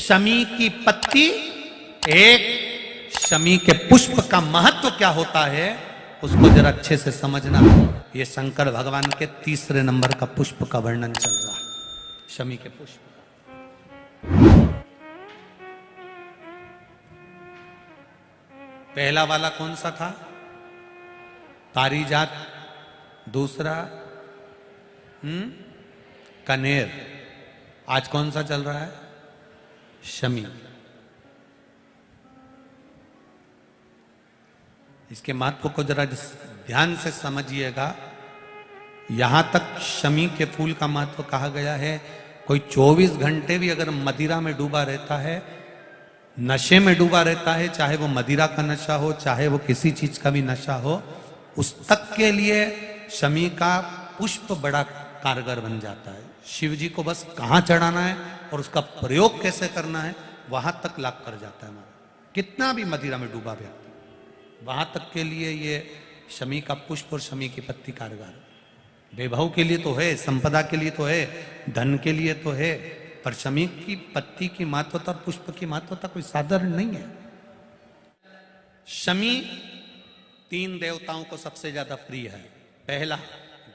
शमी की पत्ती, एक शमी के पुष्प का महत्व क्या होता है उसको जरा अच्छे से समझना। ये शंकर भगवान के तीसरे नंबर का पुष्प का वर्णन चल रहा है, शमी के पुष्प। पहला वाला कौन सा था? पारिजात। दूसरा कनेर। आज कौन सा चल रहा है? शमी। इसके महत्व को जरा ध्यान से समझिएगा। यहां तक शमी के फूल का महत्व कहा गया है, कोई 24 घंटे भी अगर मदिरा में डूबा रहता है, नशे में डूबा रहता है, चाहे वो मदिरा का नशा हो, चाहे वो किसी चीज का भी नशा हो, उस तक के लिए शमी का पुष्प बड़ा कारगर बन जाता है। शिव जी को बस कहां चढ़ाना है और उसका प्रयोग कैसे करना है वहां तक लाभ कर जाता है हमारा। कितना भी मदिरा में डूबा व्यक्ति, वहां तक के लिए ये शमी का पुष्प और शमी की पत्ती कारगर। वैभव के लिए तो है, संपदा के लिए तो है, धन के लिए तो है, पर शमी की पत्ती की महत्वता और पुष्प की महत्वता कोई साधारण नहीं है। शमी 3 देवताओं को सबसे ज्यादा प्रिय है। पहला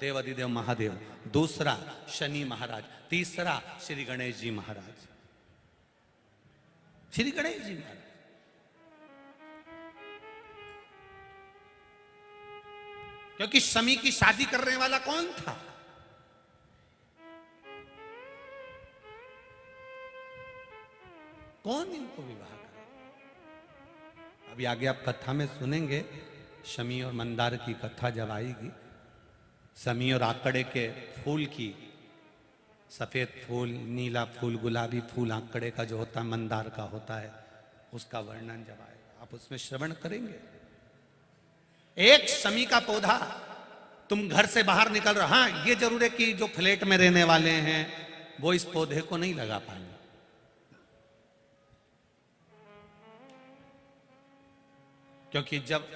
देवाधिदेव महादेव, दूसरा शनि महाराज, तीसरा श्री गणेश जी महाराज। श्री गणेश जी महाराज क्योंकि शमी की शादी करने वाला कौन था? कौन इनको विवाह करे? अभी आगे आप कथा में सुनेंगे, शमी और मंदार की कथा जब आएगी, शमी और आकड़े के फूल की, सफेद फूल, नीला फूल, गुलाबी फूल आकड़े का जो होता है, मंदार का होता है, उसका वर्णन जब आएगा आप उसमें श्रवण करेंगे। एक शमी का पौधा, तुम घर से बाहर निकल रहे, हाँ ये जरूर है कि जो फ्लैट में रहने वाले हैं वो इस पौधे को नहीं लगा पाएंगे, क्योंकि जब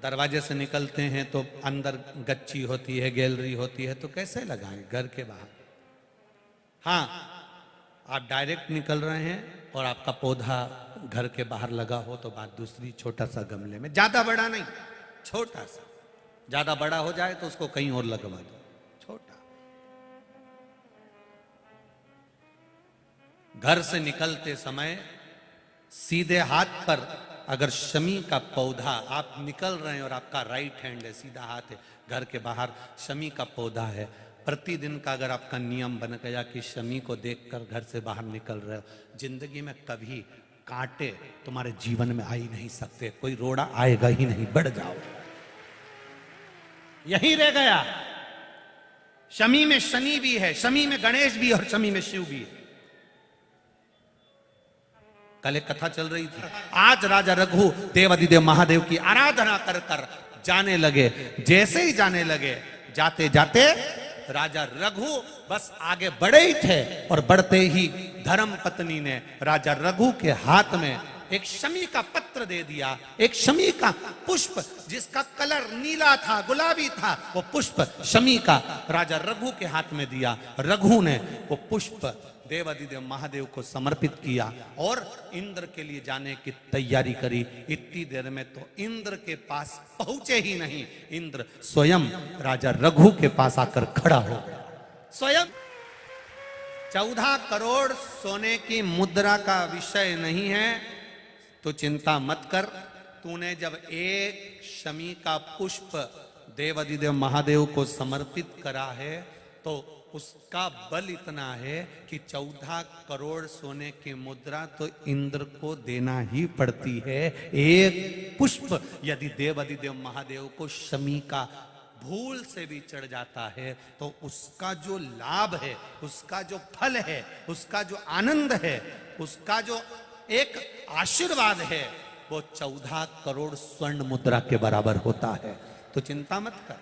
दरवाजे से निकलते हैं तो अंदर गच्ची होती है, गैलरी होती है, तो कैसे लगाएं घर के बाहर। हाँ, आप डायरेक्ट निकल रहे हैं और आपका पौधा घर के बाहर लगा हो तो बात दूसरी। छोटा सा गमले में, ज्यादा बड़ा नहीं, छोटा सा। ज्यादा बड़ा हो जाए तो उसको कहीं और लगवा दो, छोटा। घर से निकलते समय सीधे हाथ पर अगर शमी का पौधा, आप निकल रहे हैं और आपका राइट हैंड है, सीधा हाथ है, घर के बाहर शमी का पौधा है, प्रतिदिन का अगर आपका नियम बन गया कि शमी को देखकर घर से बाहर निकल रहे हो, जिंदगी में कभी कांटे तुम्हारे जीवन में आ ही नहीं सकते, कोई रोड़ा आएगा ही नहीं, बढ़ जाओ। यही रह गया। शमी में शनि भी है, शमी में गणेश भी और शमी में शिव भी है। कल एक कथा चल रही थी, आज राजा रघु देवाधिदेव महादेव की आराधना कर कर जाने लगे। जैसे ही जाने लगे, जाते जाते राजा रघु बस आगे बढ़े ही थे और बढ़ते ही धर्म पत्नी ने राजा रघु के हाथ में एक शमी का पत्र दे दिया, एक शमी का पुष्प जिसका कलर नीला था, गुलाबी था, वो पुष्प शमी का राजा रघु के हाथ में दिया। रघु ने वो पुष्प देवाधिदेव महादेव को समर्पित किया और इंद्र के लिए जाने की तैयारी करी। इतनी देर में तो इंद्र के पास पहुंचे ही नहीं, इंद्र स्वयं राजा रघु के पास आकर खड़ा हो गया। स्वयं 14 करोड़ सोने की मुद्रा का विषय नहीं है, तो चिंता मत कर। तूने जब एक शमी का पुष्प देवाधिदेव महादेव को समर्पित करा है तो उसका बल इतना है कि 14 करोड़ सोने की मुद्रा तो इंद्र को देना ही पड़ती है। एक पुष्प यदि देवाधिदेव महादेव को शमी का भूल से भी चढ़ जाता है तो उसका जो लाभ है, उसका जो फल है, उसका जो आनंद है, उसका जो एक आशीर्वाद है, वो 14 करोड़ स्वर्ण मुद्रा के बराबर होता है। तो चिंता मत कर।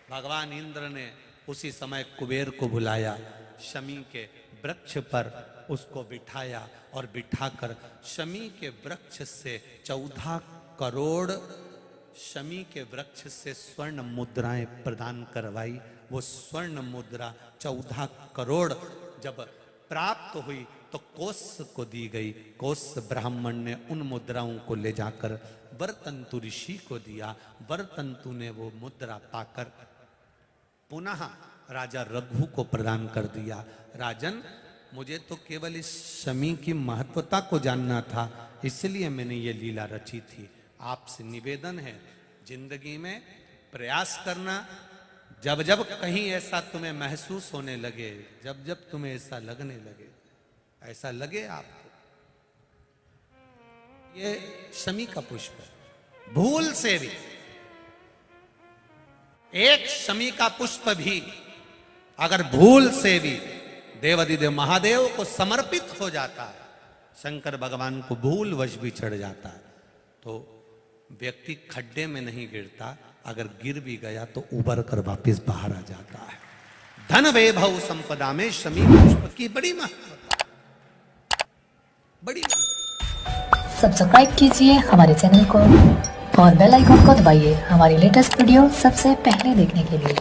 भगवान इंद्र ने उसी समय कुबेर को बुलाया, शमी के वृक्ष पर उसको बिठाया और बिठाकर शमी के वृक्ष से 14 करोड़ शमी के वृक्ष से स्वर्ण मुद्राएं प्रदान करवाई। वो स्वर्ण मुद्रा 14 करोड़ जब प्राप्त हुई तो कोस को दी गई। कोस ब्राह्मण ने उन मुद्राओं को ले जाकर वरतंतु ऋषि को दिया। वरतंतु ने वो मुद्रा पाकर पुनः राजा रघु को प्रदान कर दिया। राजन, मुझे तो केवल इस शमी की महत्वता को जानना था, इसलिए मैंने ये लीला रची थी। आपसे निवेदन है, जिंदगी में प्रयास करना, जब जब कहीं ऐसा तुम्हें महसूस होने लगे, जब जब तुम्हें ऐसा लगने लगे, ऐसा लगे आपको, ये शमी का पुष्प है। भूल से भी एक शमी का पुष्प भी अगर भूल से भी देवादिदेव महादेव को समर्पित हो जाता है, शंकर भगवान को भूल वश भी चढ़ जाता है, तो व्यक्ति खड्डे में नहीं गिरता, अगर गिर भी गया तो उबर कर वापस बाहर आ जाता है। धन वैभव संपदा में शमी पुष्प की बड़ी महत्वता, बड़ी। सब्सक्राइब कीजिए हमारे चैनल को और बेल आइकन को दबाइए हमारी लेटेस्ट वीडियो सबसे पहले देखने के लिए।